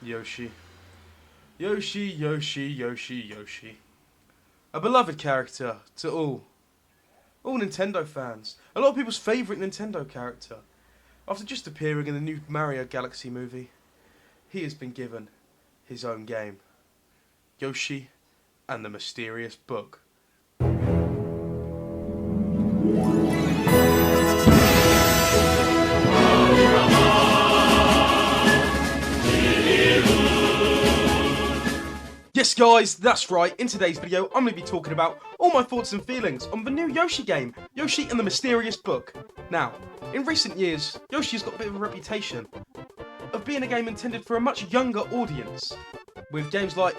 Yoshi. Yoshi, Yoshi, Yoshi, Yoshi. A beloved character to all Nintendo fans. A lot of people's favourite Nintendo character. After just appearing in the new Mario Galaxy movie, he has been given his own game. Yoshi and the Mysterious Book. Yes guys, that's right, in today's video I'm going to be talking about all my thoughts and feelings on the new Yoshi game, Yoshi and the Mysterious Book. Now, in recent years, Yoshi has got a bit of a reputation of being a game intended for a much younger audience, with games like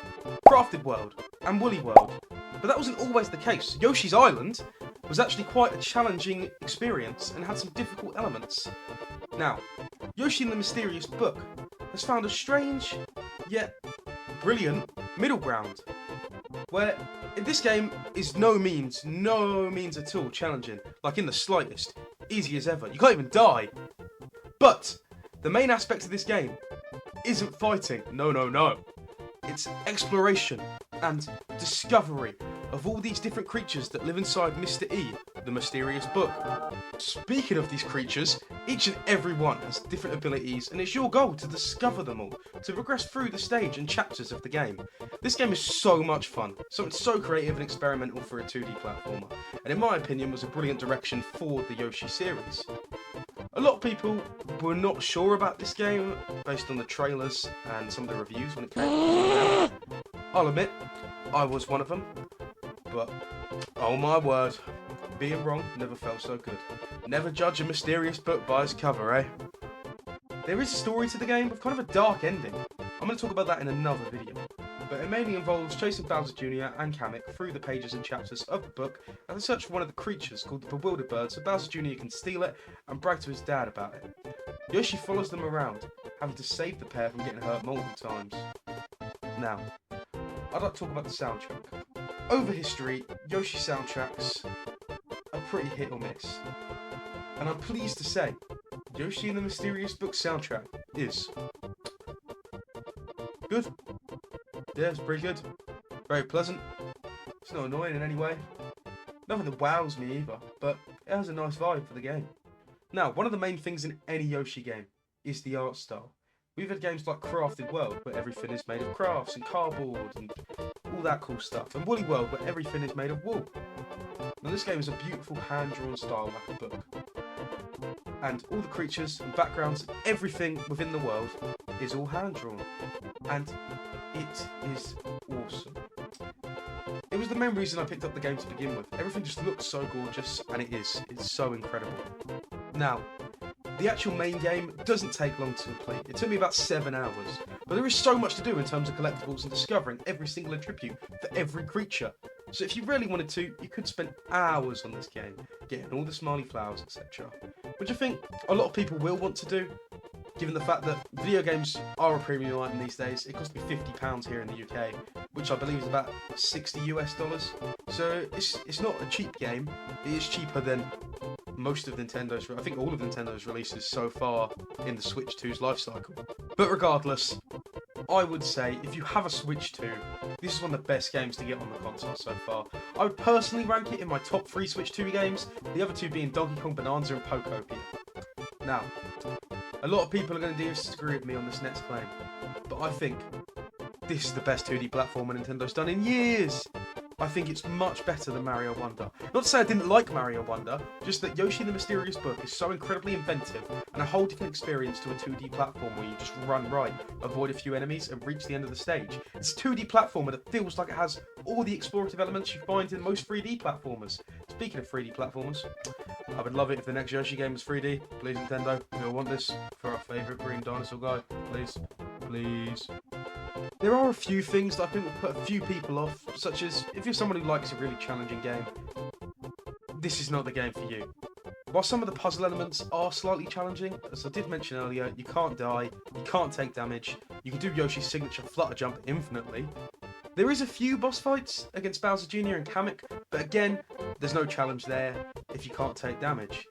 Crafted World and Woolly World. But that wasn't always the case. Yoshi's Island was actually quite a challenging experience and had some difficult elements. Now, Yoshi and the Mysterious Book has found a strange, yet brilliant middle ground, where this game is no means at all challenging, like in the slightest, easy as ever. You can't even die. But the main aspect of this game isn't fighting, no. It's exploration and discovery of all these different creatures that live inside Mr. E, the Mysterious Book. Speaking of these creatures, each and every one has different abilities, and it's your goal to discover them all, to progress through the stage and chapters of the game. This game is so much fun, something so creative and experimental for a 2D platformer, and in my opinion was a brilliant direction for the Yoshi series. A lot of people were not sure about this game based on the trailers and some of the reviews when it came out. I'll admit, I was one of them, but oh my word, being wrong never felt so good. Never judge a mysterious book by its cover, eh? There is a story to the game with kind of a dark ending. I'm going to talk about that in another video, but it mainly involves chasing Bowser Jr. and Kamek through the pages and chapters of the book and search for one of the creatures called the Bewildered Bird so Bowser Jr. can steal it and brag to his dad about it. Yoshi follows them around, having to save the pair from getting hurt multiple times. Now, I'd like to talk about the soundtrack. Over history, Yoshi soundtracks are pretty hit or miss, and I'm pleased to say Yoshi and the Mysterious Book soundtrack is good. Yeah, it's pretty good. Very pleasant. It's not annoying in any way. Nothing that wows me either, but it has a nice vibe for the game. Now, one of the main things in any Yoshi game is the art style. We've had games like Crafted World, where everything is made of crafts and cardboard and all that cool stuff, and Woolly World, where everything is made of wool. Now, this game is a beautiful hand-drawn style like a book. And all the creatures and backgrounds and everything within the world is all hand-drawn. And it is awesome. It was the main reason I picked up the game to begin with. Everything just looks so gorgeous, and it's so incredible. Now, the actual main game doesn't take long to complete. It took me about 7 hours. But there is so much to do in terms of collectibles and discovering every single attribute for every creature. So if you really wanted to, you could spend hours on this game, getting all the smiley flowers, etc. Which I think a lot of people will want to do, given the fact that video games are a premium item these days. It cost me £50 here in the UK, which I believe is about $60 US. So it's not a cheap game. It is cheaper than most of Nintendo's, I think all of Nintendo's releases so far in the Switch 2's life cycle. But regardless, I would say if you have a Switch 2, this is one of the best games to get on the console so far. I would personally rank it in my top 3 Switch 2 games, the other two being Donkey Kong Bonanza and Pokopia. Now, a lot of people are going to disagree with me on this next claim, but I think this is the best 2D platformer Nintendo's done in years. I think it's much better than Mario Wonder. Not to say I didn't like Mario Wonder, just that Yoshi and the Mysterious Book is so incredibly inventive and a whole different experience to a 2D platform where you just run right, avoid a few enemies and reach the end of the stage. It's a 2D platformer that feels like it has all the explorative elements you find in most 3D platformers. Speaking of 3D platformers, I would love it if the next Yoshi game was 3D. Please Nintendo, we all want this for our favourite green dinosaur guy. Please. Please. There are a few things that I think will put a few people off, such as if you're someone who likes a really challenging game, this is not the game for you. While some of the puzzle elements are slightly challenging, as I did mention earlier, you can't die, you can't take damage, you can do Yoshi's signature flutter jump infinitely. There is a few boss fights against Bowser Jr. and Kamek, but again, there's no challenge there if you can't take damage.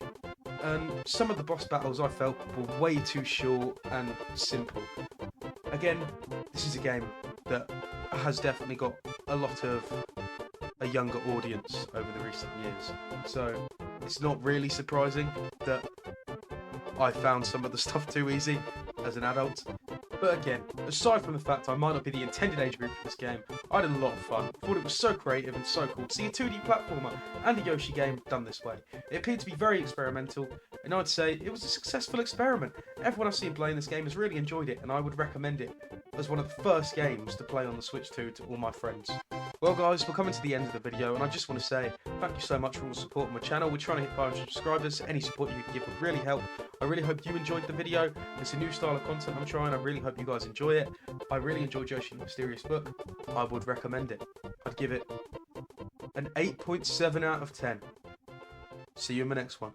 and some of the boss battles I felt were way too short and simple. Again, this is a game that has definitely got a lot of a younger audience over the recent years, so it's not really surprising that I found some of the stuff too easy as an adult. But again, aside from the fact I might not be the intended age group for this game, I had a lot of fun. Thought it was so creative and so cool to see a 2D platformer and a Yoshi game done this way. It appeared to be very experimental, and I'd say it was a successful experiment. Everyone I've seen playing this game has really enjoyed it, and I would recommend it as one of the first games to play on the Switch 2 to all my friends. Well guys, we're coming to the end of the video, and I just want to say thank you so much for all the support on my channel. We're trying to hit 500 subscribers. Any support you can give would really help. I really hope you enjoyed the video. It's a new style of content I'm trying. I really hope you guys enjoy it. I really enjoyed Yoshi and the Mysterious Book. I would recommend it. I'd give it an 8.7 out of 10. See you in the next one.